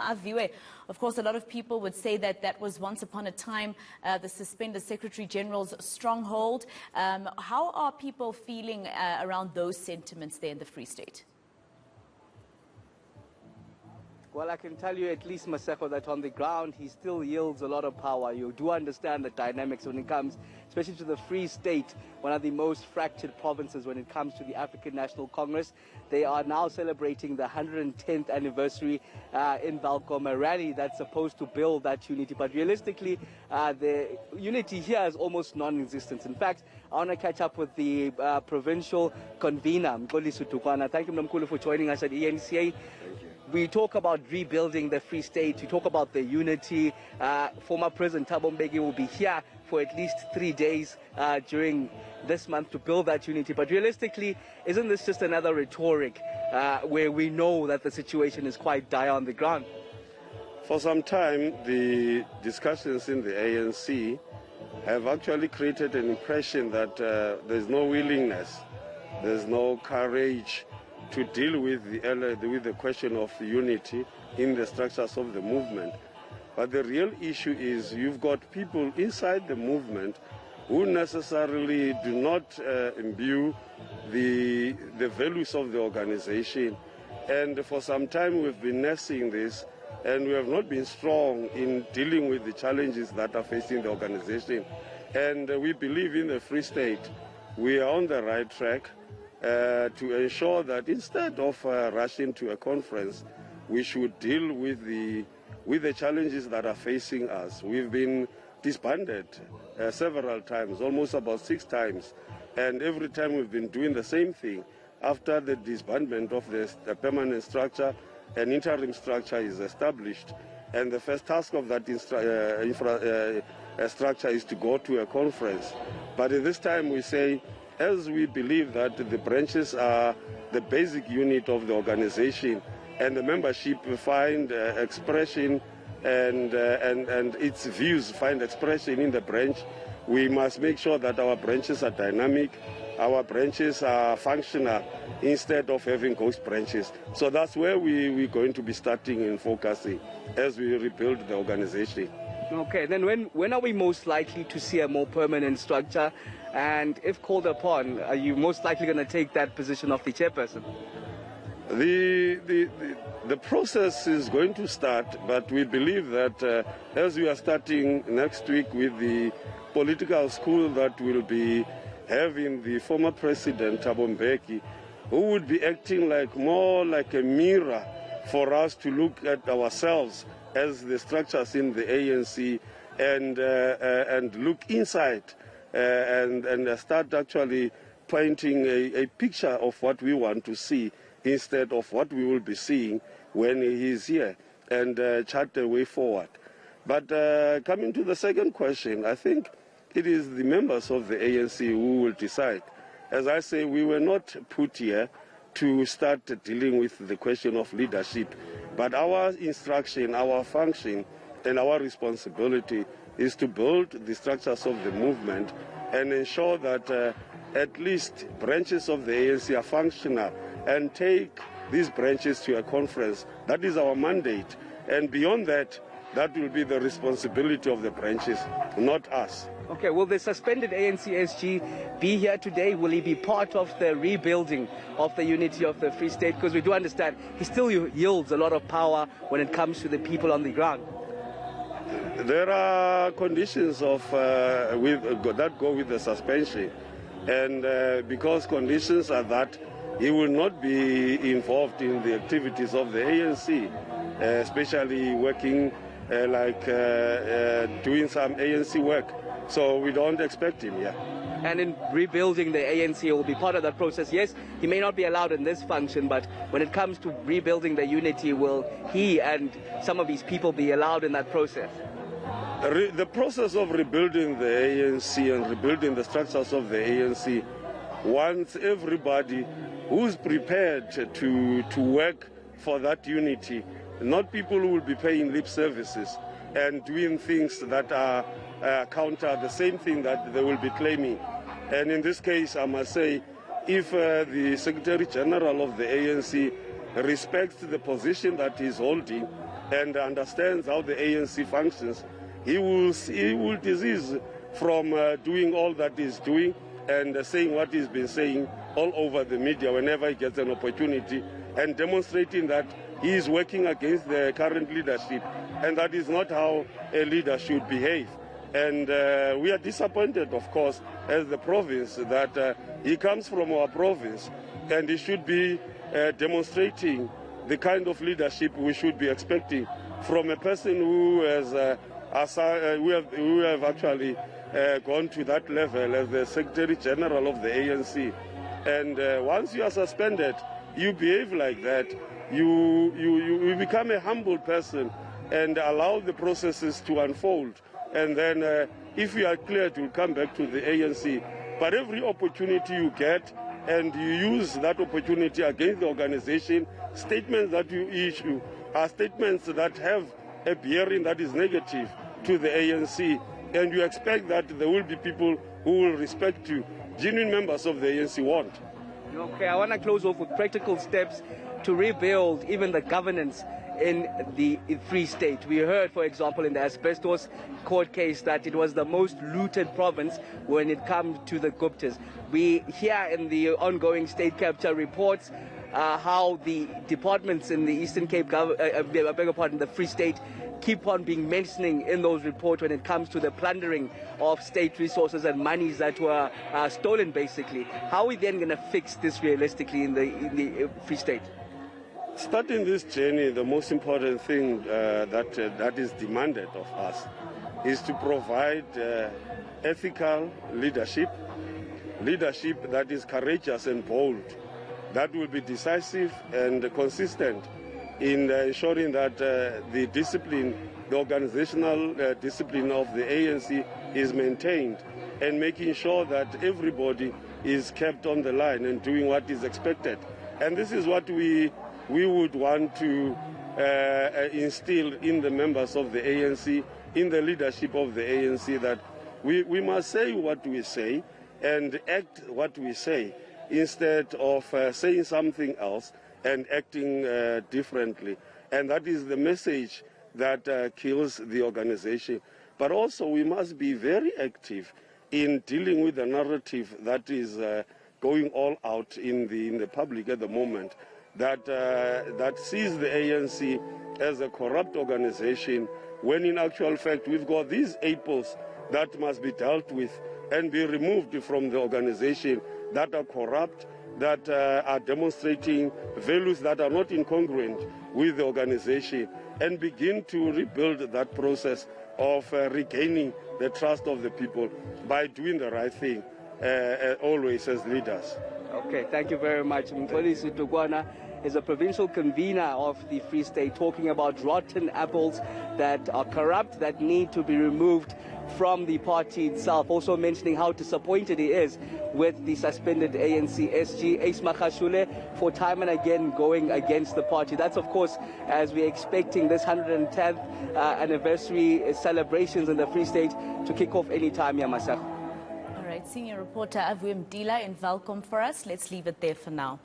Aviwe, of course, a lot of people would say that that was once upon a time the suspended Secretary General's stronghold. How are people feeling around those sentiments there in the Free State? Well, I can tell you at least, Maseko, that on the ground he still yields a lot of power. You do understand the dynamics when it comes, especially to the Free State, one of the most fractured provinces when it comes to the African National Congress. They are now celebrating the 110th anniversary in Welkom, a rally that's supposed to build that unity. But realistically, the unity here is almost non-existent. In fact, I want to catch up with the provincial convener, Mkoli Sutukwana. Thank you, Mkulu, for joining us at eNCA. We talk about rebuilding the Free State. We talk about the unity. Former President Thabo Mbeki will be here for at least 3 days during this month to build that unity. But realistically, isn't this just another rhetoric where we know that the situation is quite dire on the ground? For some time, the discussions in the ANC have actually created an impression that there's no willingness, there's no courage to deal with the question of unity in the structures of the movement. But the real issue is you've got people inside the movement who necessarily do not imbue the values of the organization. And for some time we've been nursing this, and we have not been strong in dealing with the challenges that are facing the organization. And we believe in the Free State we are on the right track to ensure that instead of rushing to a conference, we should deal with the challenges that are facing us. We've been disbanded several times, almost about 6 times, and every time we've been doing the same thing. After the disbandment of the permanent structure, an interim structure is established, and the first task of that structure is to go to a conference. But at this time we say, as we believe that the branches are the basic unit of the organization and the membership find expression and its views find expression in the branch, we must make sure that our branches are dynamic, our branches are functional instead of having ghost branches. So that's where we're going to be starting and focusing as we rebuild the organization. Okay, then when are we most likely to see a more permanent structure? And if called upon, are you most likely going to take that position of the chairperson? The process is going to start, but we believe that as we are starting next week with the political school that will be having the former president Thabo Mbeki, who would be acting more like a mirror for us to look at ourselves as the structures in the ANC and look inside and start actually painting a picture of what we want to see instead of what we will be seeing when he is here, and chart a way forward. But coming to the second question, I think it is the members of the ANC who will decide. As I say, we were not put here to start dealing with the question of leadership, but our instruction, our function, and our responsibility is to build the structures of the movement and ensure that at least branches of the ANC are functional and take these branches to a conference. That is our mandate. And beyond that, that will be the responsibility of the branches, not us. Okay, will the suspended ANC SG be here today? Will he be part of the rebuilding of the unity of the Free State? Because we do understand he still yields a lot of power when it comes to the people on the ground. There are conditions that go with the suspension, and because conditions are that he will not be involved in the activities of the ANC, especially working doing some ANC work. So we don't expect him here. And in rebuilding the ANC, he will be part of that process. Yes, he may not be allowed in this function, but when it comes to rebuilding the unity, will he and some of his people be allowed in that process? The process of rebuilding the ANC and rebuilding the structures of the ANC wants everybody who's prepared to work for that unity, not people who will be paying lip services and doing things that are counter the same thing that they will be claiming. And in this case, I must say, if the Secretary General of the ANC respects the position that he's holding and understands how the ANC functions, he will desist from doing all that he's doing and saying what he's been saying all over the media whenever he gets an opportunity, and demonstrating that he is working against the current leadership, and that is not how a leader should behave. And we are disappointed, of course, as the province, that he comes from our province, and he should be demonstrating the kind of leadership we should be expecting from a person who has who have actually gone to that level as the Secretary General of the ANC. And once you are suspended, you behave like that. You become a humble person and allow the processes to unfold. And then if you are cleared, you'll come back to the ANC. But every opportunity you get, and you use that opportunity against the organization, statements that you issue are statements that have a bearing that is negative to the ANC. And you expect that there will be people who will respect you. Genuine members of the ANC won't. Okay, I want to close off with practical steps to rebuild even the governance in the Free State. We heard, for example, in the asbestos court case that it was the most looted province when it comes to the Guptas. We hear in the ongoing state capture reports how the departments in the Eastern Cape, the Free State, keep on being mentioning in those reports when it comes to the plundering of state resources and monies that were stolen, basically. How are we then going to fix this realistically in the Free State? Starting this journey, the most important thing that is demanded of us is to provide ethical leadership that is courageous and bold, that will be decisive and consistent in ensuring that the discipline, the organizational discipline of the ANC is maintained, and making sure that everybody is kept on the line and doing what is expected. And this is what we would want to instill in the members of the ANC, in the leadership of the ANC, that we must say what we say and act what we say, instead of saying something else and acting differently. And that is the message that kills the organization. But also we must be very active in dealing with the narrative that is going all out in the public at the moment, that sees the ANC as a corrupt organization, when in actual fact we've got these apples that must be dealt with and be removed from the organization, that are corrupt, that are demonstrating values that are not incongruent with the organization, and begin to rebuild that process of regaining the trust of the people by doing the right thing, always as leaders. Okay, thank you very much. Mpolisi Tukwana is a provincial convener of the Free State, talking about rotten apples that are corrupt, that need to be removed from the party itself. Also mentioning how disappointed he is with the suspended ANC SG, Ace Magashule, for time and again going against the party. That's, of course, as we're expecting this 110th anniversary celebrations in the Free State to kick off any time, Yamasakho. All right, senior reporter Aviwe Mtila in Welkom for us. Let's leave it there for now.